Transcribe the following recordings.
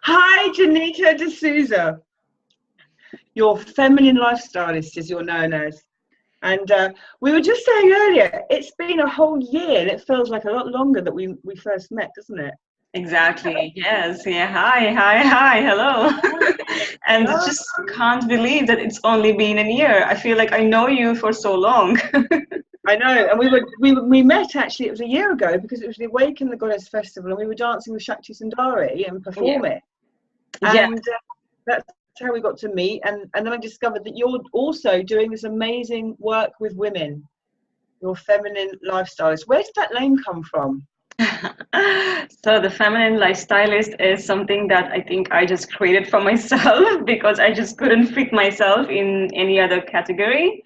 Hi, Jonita Dsouza. Your feminine lifestylist, as you're known as. And we were just saying earlier, it's been a whole year, and it feels like a lot longer that we first met, doesn't it? Exactly. Yes. Yeah. Hi. Hello. And just can't believe that it's only been a year. I feel like I know you for so long. I know, and we met actually. It was a year ago because it was the Awaken the Goddess festival, and we were dancing with Shakti and perform it. Yeah. And that's how we got to meet. And then I discovered that you're also doing this amazing work with women. Your feminine lifestylist. Where did that name come from? So the feminine lifestylist is something that I think I just created for myself because I just couldn't fit myself in any other category.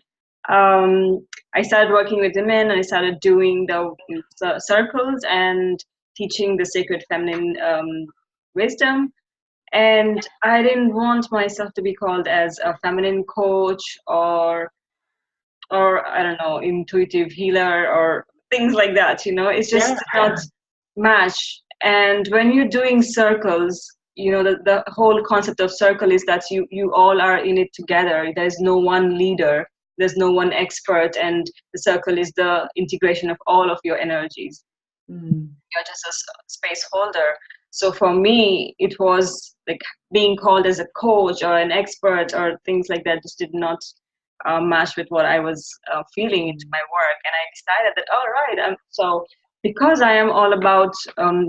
I started working with women and I started doing the circles and teaching the sacred feminine wisdom. And I didn't want myself to be called as a feminine coach or I don't know, intuitive healer or things like that. It's just not match. And when you're doing circles, the whole concept of circle is that you all are in it together. There's no one leader, there's no one expert, and the circle is the integration of all of your energies. You're just a space holder. So for me, it was like being called as a coach or an expert or things like that just did not match with what I was feeling into my work. And I decided that, all right, so because I am all about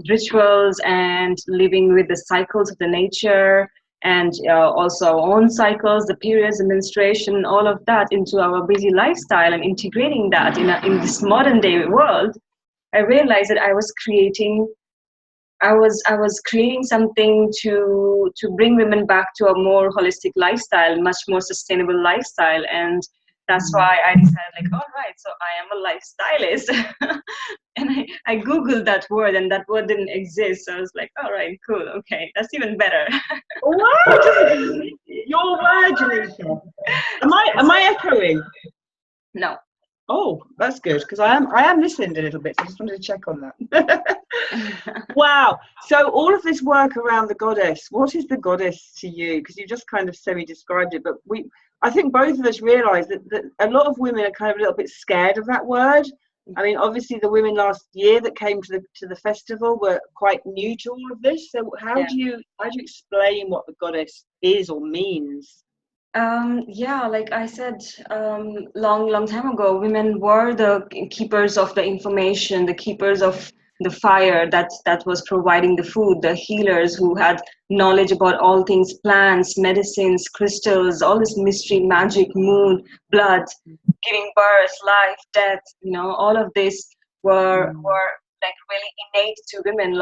rituals and living with the cycles of the nature and also own cycles, the periods, the menstruation, all of that into our busy lifestyle and integrating that in this modern day world, I realized that I was creating something to bring women back to a more holistic lifestyle, much more sustainable lifestyle. And that's why I decided, like, all right, so I am a lifestylist. And I Googled that word and that word didn't exist. So I was like, all right, cool. Okay, that's even better. What? Your word, Jonita. Am I echoing? No. Oh, that's good, because I am listening a little bit, so I just wanted to check on that. Wow. So all of this work around the goddess, what is the goddess to you? Because you just kind of semi-described it, but I think both of us realise that a lot of women are kind of a little bit scared of that word. I mean, obviously the women last year that came to the festival were quite new to all of this. So how do you explain what the goddess is or means? Like I said, long time ago, women were the keepers of the information, the keepers of the fire that was providing the food, the healers who had knowledge about all things, plants, medicines, crystals, all this mystery, magic, moon, blood, giving birth, life, death, all of this were like really innate to women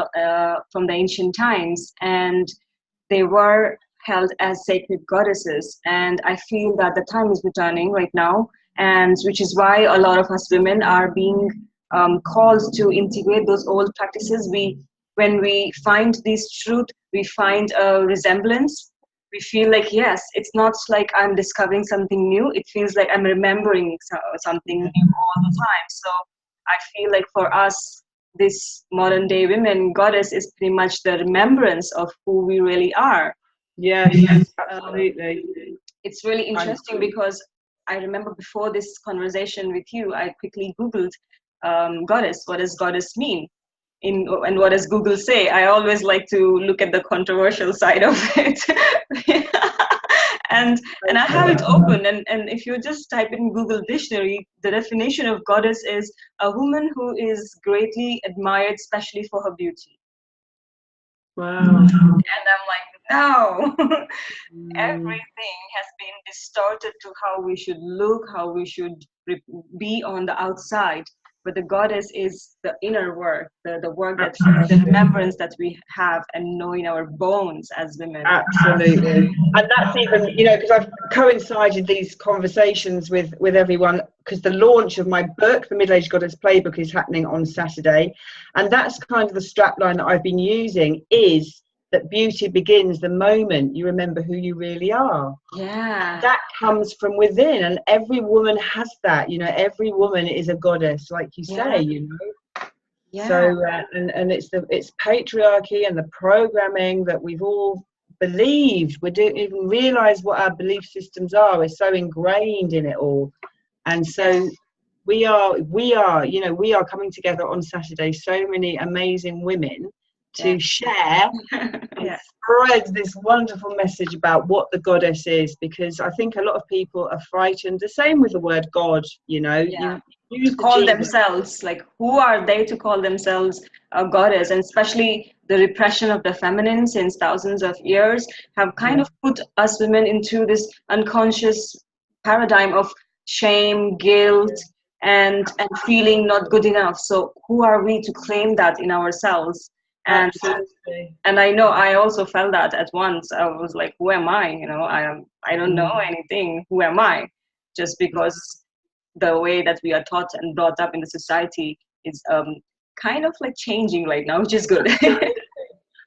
from the ancient times, and they were held as sacred goddesses. And I feel that the time is returning right now, and which is why a lot of us women are being called to integrate those old practices. When we find this truth, we find a resemblance. We feel like, yes, it's not like I'm discovering something new. It feels like I'm remembering something new all the time. So I feel like for us, this modern day women goddess is pretty much the remembrance of who we really are. Yes, absolutely. It's really interesting because I remember before this conversation with you, I quickly Googled goddess. What does goddess mean? And what does Google say? I always like to look at the controversial side of it. And I have it open, and if you just type in Google dictionary, the definition of goddess is a woman who is greatly admired, especially for her beauty. Wow. And I'm like, no. Everything has been distorted to how we should look, how we should be on the outside. But the goddess is the inner work, the work that the remembrance that we have and know in our bones as women. Absolutely. And that's even, because I've coincided these conversations with everyone, because the launch of my book, The Middle-Aged Goddess Playbook, is happening on Saturday. And that's kind of the strapline that I've been using, is that beauty begins the moment you remember who you really are. Yeah. That comes from within, and every woman has that. Every woman is a goddess, like you say, So and it's patriarchy and the programming that we've all believed. We don't even realize what our belief systems are. We're so ingrained in it all. And so we are coming together on Saturday, so many amazing women to share and spread this wonderful message about what the goddess is, because I think a lot of people are frightened. The same with the word God, you use call themselves, like, who are they to call themselves a goddess? And especially the repression of the feminine since thousands of years have kind of put us women into this unconscious paradigm of shame, guilt, and feeling not good enough. So who are we to claim that in ourselves? And absolutely. And I know I also felt that at once. I was like, who am I? I don't know anything. Who am I? Just because the way that we are taught and brought up in the society is kind of like changing right now, which is good.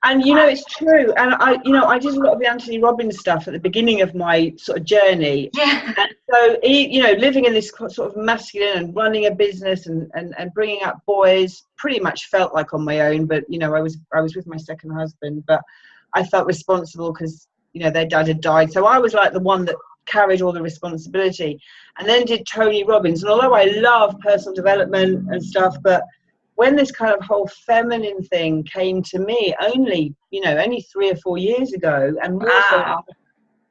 And it's true. And I did a lot of the Anthony Robbins stuff at the beginning of my sort of journey. Yeah. And so living in this sort of masculine and running a business and bringing up boys pretty much felt like on my own. But I was with my second husband, but I felt responsible because their dad had died. So I was like the one that carried all the responsibility. And then did Tony Robbins. And although I love personal development and stuff, but when this kind of whole feminine thing came to me only 3 or 4 years ago, and more so a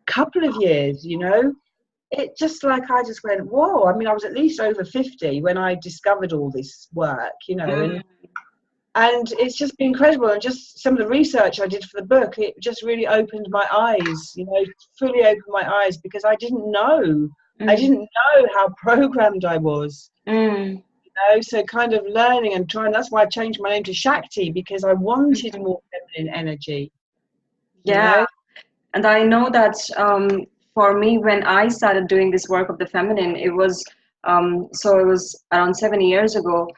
couple of years, it just like, I just went, whoa. I mean, I was at least over 50 when I discovered all this work, and it's just been incredible. And just some of the research I did for the book, it just really opened my eyes, fully opened my eyes, because I didn't know. I didn't know how programmed I was. So kind of learning and trying. That's why I changed my name to Shakti, because I wanted more feminine energy. And I know that for me, when I started doing this work of the feminine, it was around 7 years ago.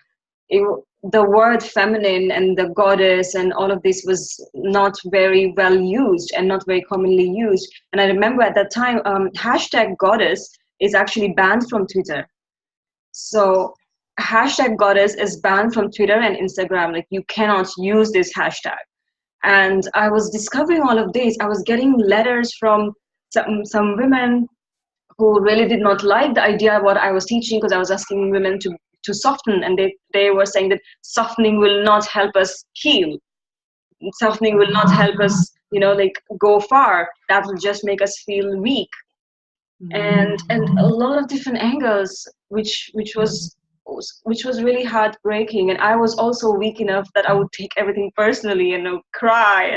The word feminine and the goddess and all of this was not very well used and not very commonly used. And I remember at that time, #goddess is actually banned from Twitter. So #goddess is banned from Twitter and Instagram. Like, you cannot use this hashtag. And I was discovering all of this. I was getting letters from some women who really did not like the idea of what I was teaching, because I was asking women to soften, and they were saying that softening will not help us heal. Softening will not help us, go far. That will just make us feel weak. And a lot of different angles, which was really heartbreaking. And I was also weak enough that I would take everything personally and cry,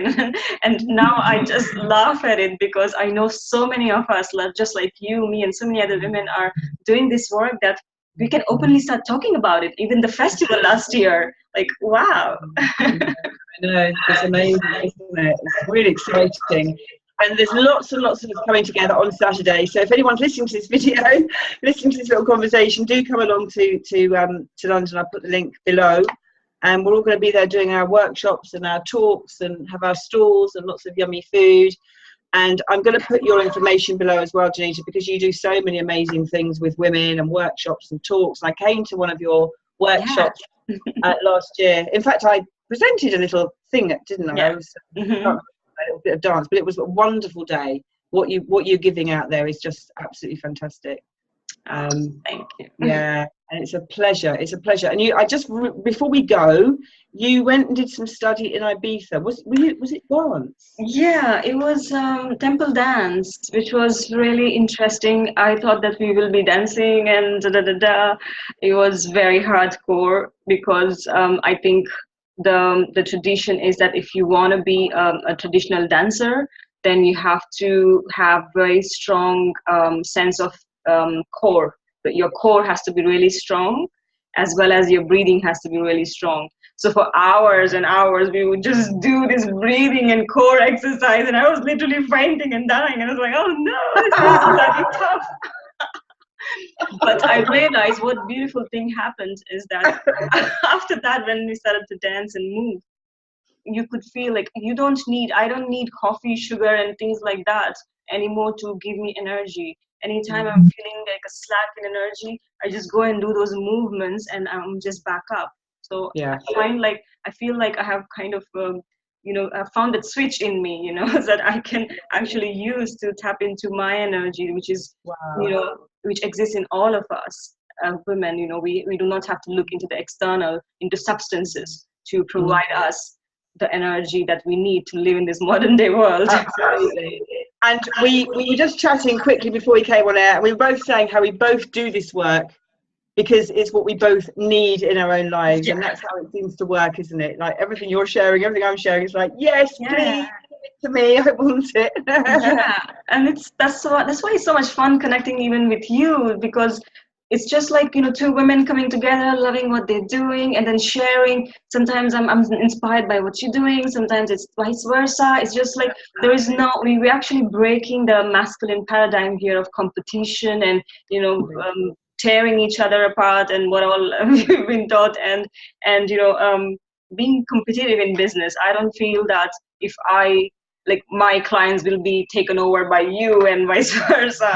and now I just laugh at it, because I know so many of us, just like you, me, and so many other women are doing this work that we can openly start talking about it. Even the festival last year, like, wow. I know, it's amazing, isn't it? It's really exciting. And there's lots and lots of us coming together on Saturday. So if anyone's listening to this video, listening to this little conversation, do come along to London. I'll put the link below. And we're all going to be there doing our workshops and our talks and have our stalls and lots of yummy food. And I'm going to put your information below as well, Jonita, because you do so many amazing things with women and workshops and talks. I came to one of your workshops last year. In fact, I presented a little thing, didn't I? I was, a little bit of dance, but it was a wonderful day. What you're giving out there is just absolutely fantastic. Thank you. Yeah, and it's a pleasure. It's a pleasure. And I just before we go, you went and did some study in Ibiza. Was it dance? Yeah, it was temple dance, which was really interesting. I thought that we will be dancing and It was very hardcore, because I think the tradition is that if you want to be a traditional dancer, then you have to have very strong sense of core. But your core has to be really strong, as well as your breathing has to be really strong. So for hours and hours, we would just do this breathing and core exercise, and I was literally fainting and dying. And I was like, oh no, this is bloody tough. But I realized what beautiful thing happened is that after that, when we started to dance and move, you could feel like I don't need coffee, sugar, and things like that anymore to give me energy. Anytime I'm feeling like a slack in energy, I just go and do those movements and I'm just back up. So Yeah. I feel like I have kind of I found that switch in me, that I can actually use to tap into my energy, which is Wow. which exists in all of us women. We do not have to look into the external, into substances to provide us the energy that we need to live in this modern day world. Absolutely. And we were just chatting quickly before we came on air, and we were both saying how we both do this work because it's what we both need in our own lives. And that's how it seems to work, isn't it? Like everything you're sharing, everything I'm sharing, it's like, yes, please give it to me, I want it. And that's why it's so much fun connecting even with you, because it's just like, two women coming together, loving what they're doing, and then sharing. Sometimes I'm inspired by what you're doing. Sometimes it's vice versa. It's just like there is we're actually breaking the masculine paradigm here of competition and, tearing each other apart and what all we've been taught, and being competitive in business. I don't feel that if my clients will be taken over by you and vice versa.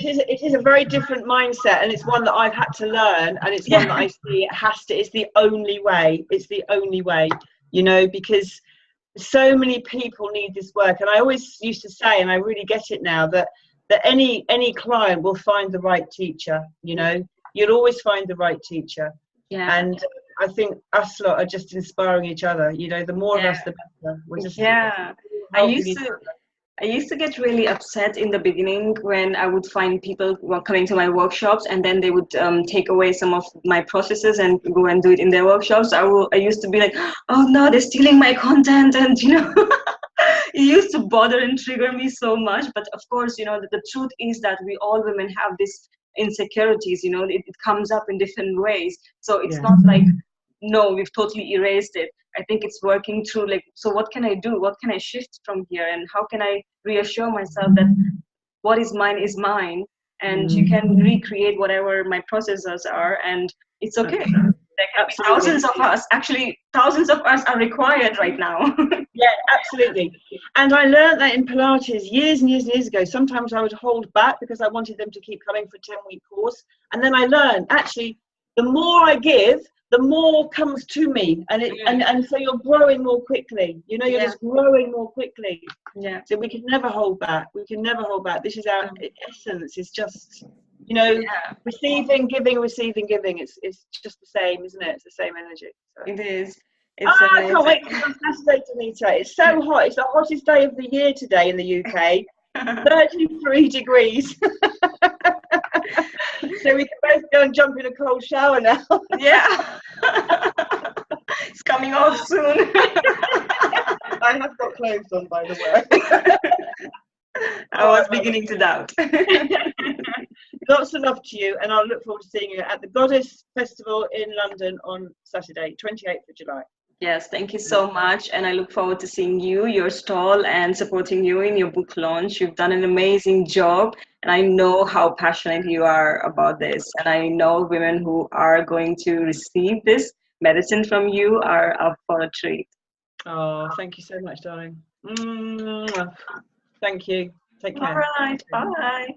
It is a very different mindset, and it's one that I've had to learn, and it's one that I see it's the only way. It's the only way, because so many people need this work. And I always used to say, and I really get it now, that any client will find the right teacher. You'll always find the right teacher. And I think us lot are just inspiring each other. The more of us, the better. We're just I used to get really upset in the beginning when I would find people coming to my workshops, and then they would take away some of my processes and go and do it in their workshops. I used to be like, oh no, they're stealing my content, and it used to bother and trigger me so much. But of course, the truth is that we all women have this insecurities. It comes up in different ways. So it's not like, no, we've totally erased it. I think it's working through, so what can I do? What can I shift from here? And how can I reassure myself that what is mine, and you can recreate whatever my processes are, and it's okay. Thousands of us are required right now. Yeah, absolutely. And I learned that in Pilates years and years and years ago. Sometimes I would hold back because I wanted them to keep coming for a 10-week course. And then I learned, actually, the more I give, the more comes to me, and so you're growing more quickly. You're just growing more quickly. Yeah. So we can never hold back. This is our essence. It's just, receiving, giving, receiving, giving. It's just the same, isn't it? It's the same energy. So. It is. I can't wait for Saturday, Jonita. It's so hot. It's the hottest day of the year today in the UK. 33 degrees. So we can both go and jump in a cold shower now. Yeah. It's coming off soon. I have got clothes on, by the way. I was beginning to doubt. Lots of love to you, and I'll look forward to seeing you at the Goddess Festival in London on Saturday, 28th of July. Yes, thank you so much. And I look forward to seeing you, your stall, and supporting you in your book launch. You've done an amazing job. And I know how passionate you are about this. And I know women who are going to receive this medicine from you are up for a treat. Oh, thank you so much, darling. Thank you. Take care. All right. Bye.